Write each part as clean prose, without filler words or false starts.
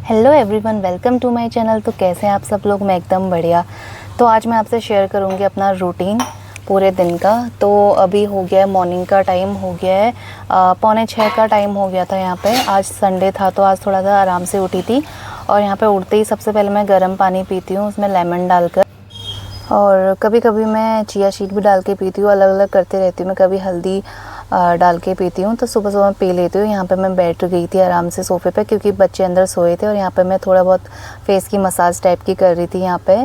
Hello everyone, welcome to my channel. तो कैसे हैं आप सब लोग? मैं एकदम बढ़िया। तो आज मैं आपसे शेयर करूंगी अपना रूटीन पूरे दिन का। तो अभी हो गया है, मॉर्निंग का टाइम हो गया है, 5:45 का टाइम हो गया था। यहाँ पे आज संडे था तो आज थोड़ा सा आराम से उठी थी। और यहाँ पे उठते ही सबसे पहले मैं गर्म पानी पीती हूँ, उसमें लेमन डालकर। और कभी कभी मैं चिया सीड भी डाल के पीती हूँ, अलग अलग करते रहती हूँ। मैं कभी हल्दी डाल के पीती हूँ। तो सुबह सुबह पी लेती हूँ। यहाँ पे मैं बैठ गई थी आराम से सोफ़े पे, क्योंकि बच्चे अंदर सोए थे। और यहाँ पे मैं थोड़ा बहुत फेस की मसाज टाइप की कर रही थी यहाँ पे।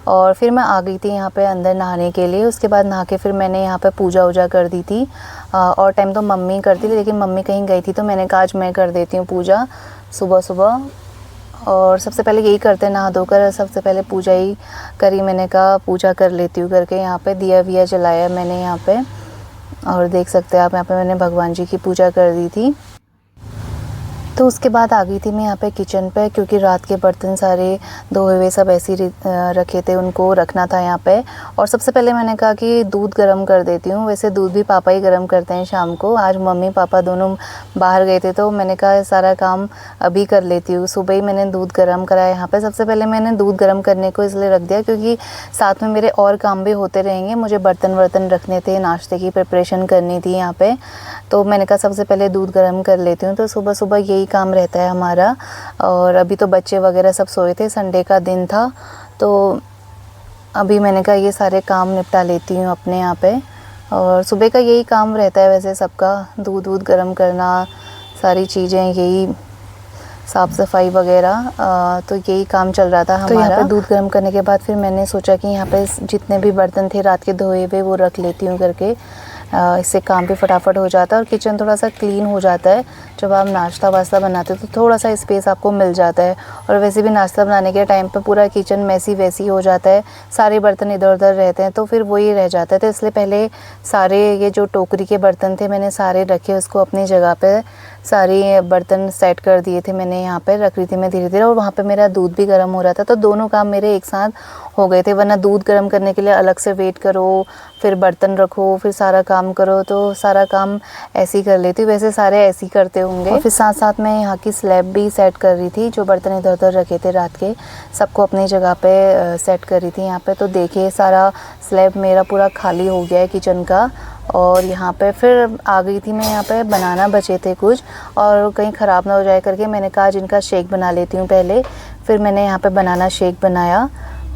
और फिर मैं आ गई थी यहाँ पे अंदर नहाने के लिए। उसके बाद नहा के फिर मैंने यहाँ पे पूजा वूजा कर दी थी। और टाइम तो मम्मी करती थी, लेकिन मम्मी कहीं गई थी तो मैंने कहा आज मैं कर देती हूँ पूजा सुबह सुबह। और सबसे पहले यही करते हैं, नहा धोकर सबसे पहले पूजा ही करी। मैंने कहा पूजा कर लेती हूँ करके यहाँ पे दिया विया जलाया मैंने यहाँ पे। और देख सकते हैं आप, यहाँ पे मैंने भगवान जी की पूजा कर दी थी। तो उसके बाद आ गई थी मैं यहाँ पे किचन पे, क्योंकि रात के बर्तन सारे धोए हुए सब ऐसे ही रखे थे, उनको रखना था यहाँ पे। और सबसे पहले मैंने कहा कि दूध गर्म कर देती हूँ। वैसे दूध भी पापा ही गर्म करते हैं शाम को। आज मम्मी पापा दोनों बाहर गए थे तो मैंने कहा सारा काम अभी कर लेती हूँ। सुबह ही मैंने दूध गर्म कराया यहाँ पर। सबसे पहले मैंने दूध गर्म करने को इसलिए रख दिया क्योंकि साथ में मेरे और काम भी होते रहेंगे। मुझे बर्तन वर्तन रखने थे, नाश्ते की प्रिपरेशन करनी थी यहाँ पर। तो मैंने कहा सबसे पहले दूध गर्म कर लेती हूँ। तो सुबह सुबह यही काम रहता है हमारा। और अभी तो बच्चे वगैरह सब सोए थे, संडे का दिन था। तो अभी मैंने कहा ये सारे काम निपटा लेती हूँ अपने यहाँ पे। और सुबह का यही काम रहता है वैसे सबका, दूध गर्म करना, सारी चीज़ें, यही साफ़ सफाई वगैरह। तो यही काम चल रहा था हमारा। तो यहाँ पे दूध गर्म करने के बाद फिर मैंने सोचा कि यहाँ पे जितने भी बर्तन थे रात के धोए हुए वो रख लेती हूँ करके। इससे काम भी फटाफट हो जाता है और किचन थोड़ा सा क्लीन हो जाता है। जब आप नाश्ता वास्ता बनाते हो तो थोड़ा सा स्पेस आपको मिल जाता है। और वैसे भी नाश्ता बनाने के टाइम पे पूरा किचन मैसी वैसी हो जाता है, सारे बर्तन इधर उधर रहते हैं तो फिर वही रह जाता है। तो इसलिए पहले सारे ये जो टोकरी के बर्तन थे मैंने सारे रखे, उसको अपनी जगह पे सारे बर्तन सेट कर दिए थे मैंने। यहाँ पे रख रही थी मैं धीरे धीरे। और वहाँ पे मेरा दूध भी गर्म हो रहा था, तो दोनों काम मेरे एक साथ हो गए थे। वरना दूध गर्म करने के लिए अलग से वेट करो, फिर बर्तन रखो, फिर सारा काम करो, तो सारा काम ऐसे ही कर लेती हूँ। वैसे सारे ऐसे ही करते होंगे। और फिर साथ साथ मैं यहाँ की स्लैब भी सेट कर रही थी, जो बर्तन इधर उधर रखे थे रात के सबको अपनी जगह पे सेट कर रही थी यहाँ पे। तो देखिए सारा स्लैब मेरा पूरा खाली हो गया है किचन का। और यहाँ पे फिर आ गई थी मैं यहाँ पे, बनाना बचे थे कुछ और कहीं ख़राब ना हो जाए करके मैंने कहा जिनका शेक बना लेती हूँ पहले। फिर मैंने यहाँ पे बनाना शेक बनाया।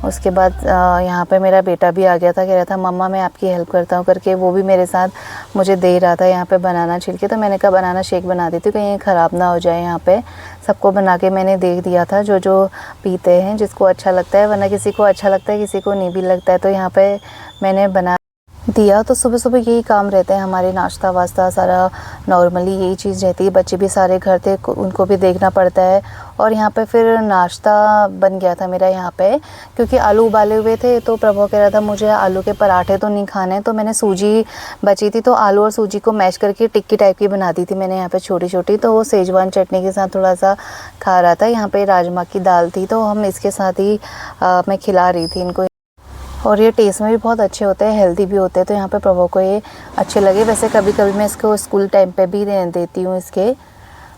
उसके बाद यहाँ पे मेरा बेटा भी आ गया था, कह रहा था मम्मा मैं आपकी हेल्प करता हूँ करके। वो भी मेरे साथ मुझे दे रहा था यहाँ पे बनाना छिल के। तो मैंने कहा बनाना शेक बना देती हूँ, कहीं ख़राब ना हो जाए। यहाँ पे सबको बना के मैंने दे दिया था, जो जो पीते हैं, जिसको अच्छा लगता है। वरना किसी को अच्छा लगता है, किसी को नहीं भी लगता है। तो यहाँ पर मैंने बना दिया। तो सुबह सुबह यही काम रहते हैं हमारे, नाश्ता वास्ता सारा नॉर्मली यही चीज़ रहती है। बच्चे भी सारे घर थे, उनको भी देखना पड़ता है। और यहाँ पे फिर नाश्ता बन गया था मेरा यहाँ पे, क्योंकि आलू उबाले हुए थे। तो प्रभु कह रहा था मुझे आलू के पराठे तो नहीं खाने, तो मैंने सूजी बची थी तो आलू और सूजी को मैश करके टिक्की टाइप की बना दी थी मैंने यहाँ पे छोटी छोटी। तो वो सेजवान चटनी के साथ थोड़ा सा खा रहा था। यहाँ पर राजमा की दाल थी तो हम इसके साथ ही मैं खिला रही थी इनको। और ये टेस्ट में भी बहुत अच्छे होते हैं, हेल्दी भी होते हैं। तो यहाँ पे प्रभु को ये अच्छे लगे। वैसे कभी कभी मैं इसको स्कूल टाइम पे भी देती हूँ इसके।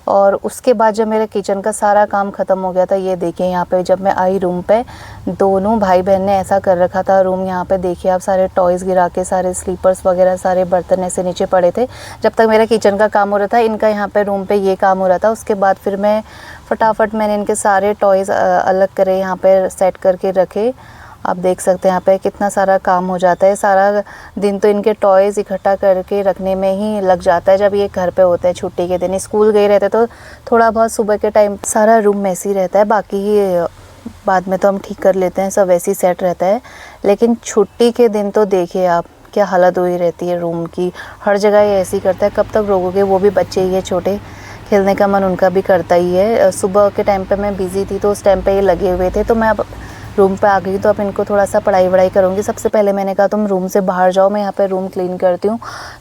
और उसके बाद जब मेरे किचन का सारा काम ख़त्म हो गया था, ये देखिए यहाँ पे जब मैं आई रूम पे, दोनों भाई बहन ने ऐसा कर रखा था रूम। यहाँ पे देखिए आप, सारे टॉयज़ गिरा के, सारे स्लीपर्स वगैरह, सारे बर्तन ऐसे नीचे पड़े थे। जब तक मेरा किचन का काम हो रहा था, इनका यहाँ पे रूम पे ये काम हो रहा था। उसके बाद फिर मैं फटाफट मैंने इनके सारे टॉयज़ अलग करे, यहाँ पर सेट करके रखे। आप देख सकते हैं यहाँ पे कितना सारा काम हो जाता है। सारा दिन तो इनके टॉयज़ इकट्ठा करके रखने में ही लग जाता है जब ये घर पे होते हैं। छुट्टी के दिन स्कूल गए रहते तो थोड़ा बहुत सुबह के टाइम सारा रूम मैसी रहता है, बाकी बाद में तो हम ठीक कर लेते हैं, सब वैसे ही सेट रहता है। लेकिन छुट्टी के दिन तो देखिए आप क्या हालत हुई रहती है रूम की। हर जगह ये ऐसे ही करता है। कब तक रोकोगे? वो भी बच्चे ही है छोटे, खेलने का मन उनका भी करता ही है। सुबह के टाइम पर मैं बिज़ी थी तो उस टाइम पर ये लगे हुए थे। तो मैं अब रूम पे आ गई तो अब इनको थोड़ा सा पढ़ाई वढ़ाई करूँगी। सबसे पहले मैंने कहा तुम रूम से बाहर जाओ, मैं यहाँ पे रूम क्लीन करती हूँ।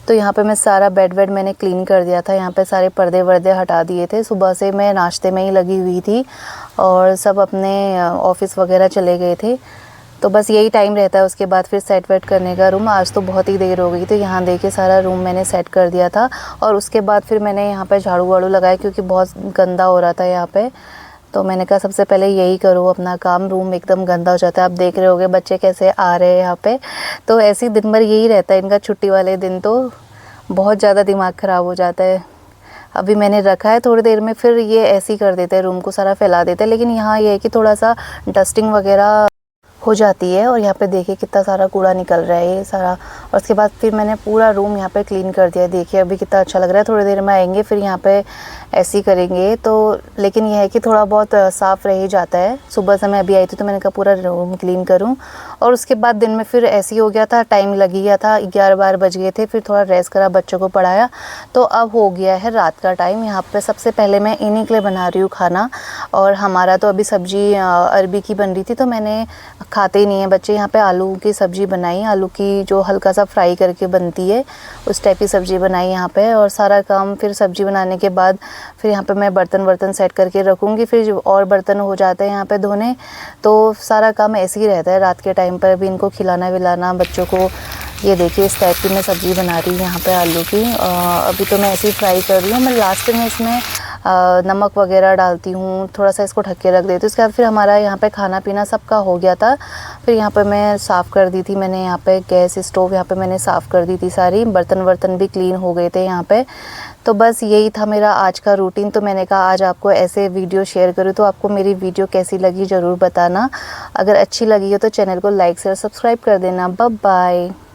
तो यहाँ पे मैं सारा बेड वेड मैंने क्लीन कर दिया था। यहाँ पे सारे पर्दे वर्दे हटा दिए थे। सुबह से मैं नाश्ते में ही लगी हुई थी और सब अपने ऑफिस वगैरह चले गए थे। तो बस यही टाइम रहता है। उसके बाद फिर सेट वेट करने का रूम। आज तो बहुत ही देर हो गई, तो यहाँ देखिए सारा रूम मैंने सेट कर दिया था। और उसके बाद फिर मैंने यहाँ पे झाड़ू वाड़ू लगाया, क्योंकि बहुत गंदा हो रहा था यहाँ पे। तो मैंने कहा सबसे पहले यही करो अपना काम। रूम एकदम गंदा हो जाता है, आप देख रहे होगे बच्चे कैसे आ रहे हैं यहाँ पे। तो ऐसे ही दिन भर यही रहता है इनका, छुट्टी वाले दिन तो बहुत ज़्यादा दिमाग ख़राब हो जाता है। अभी मैंने रखा है, थोड़ी देर में फिर ये ऐसे ही कर देते हैं, रूम को सारा फैला देते हैं। लेकिन यहाँ ये है कि थोड़ा सा डस्टिंग वगैरह हो जाती है। और यहाँ पे देखिए कितना सारा कूड़ा निकल रहा है ये सारा। और उसके बाद फिर मैंने पूरा रूम यहाँ पे क्लीन कर दिया। देखिए अभी कितना अच्छा लग रहा है। थोड़ी देर में आएंगे फिर यहाँ पे ऐसे ही करेंगे। तो लेकिन यह है कि थोड़ा बहुत साफ़ रह ही जाता है। सुबह से मैं अभी आई थी तो मैंने कहा पूरा रूम क्लीन करूँ। और उसके बाद दिन में फिर ऐसे ही हो गया था, टाइम लग ही गया था, 11-12 बज गए थे। फिर थोड़ा रेस्ट करा, बच्चों को पढ़ाया। तो अब हो गया है रात का टाइम। यहाँ पे सबसे पहले मैं इन्हीं के लिए बना रही हूँ खाना। और हमारा तो अभी सब्ज़ी अरबी की बन रही थी, तो मैंने खाते ही नहीं है बच्चे। यहाँ पे आलू की सब्ज़ी बनाई, आलू की जो हल्का सा फ्राई करके बनती है उस टाइप की सब्ज़ी बनाई यहाँ पे। और सारा काम फिर सब्ज़ी बनाने के बाद फिर यहाँ पे मैं बर्तन सेट करके रखूँगी। फिर जो और बर्तन हो जाते हैं यहाँ पे धोने, तो सारा काम ऐसे ही रहता है रात के टाइम पर भी इनको खिलाना विलाना बच्चों को। ये देखिए इस टाइप की मैं सब्ज़ी बना रही हूँ यहाँ पे आलू की। अभी तो मैं ऐसे ही फ्राई कर रही हूँ। मैं लास्ट में इसमें नमक वगैरह डालती हूँ, थोड़ा सा इसको ढक के रख देती हूँ। उसके बाद फिर हमारा यहाँ पे खाना पीना सबका हो गया था। फिर यहाँ पे मैं साफ़ कर दी थी, मैंने यहाँ पे गैस स्टोव यहाँ पे मैंने साफ़ कर दी थी सारी। बर्तन वर्तन भी क्लीन हो गए थे यहाँ पे। तो बस यही था मेरा आज का रूटीन। तो मैंने कहा आज आपको ऐसे वीडियो शेयर करूँ। तो आपको मेरी वीडियो कैसी लगी ज़रूर बताना। अगर अच्छी लगी हो तो चैनल को लाइक शेयर सब्सक्राइब कर देना। Bye bye.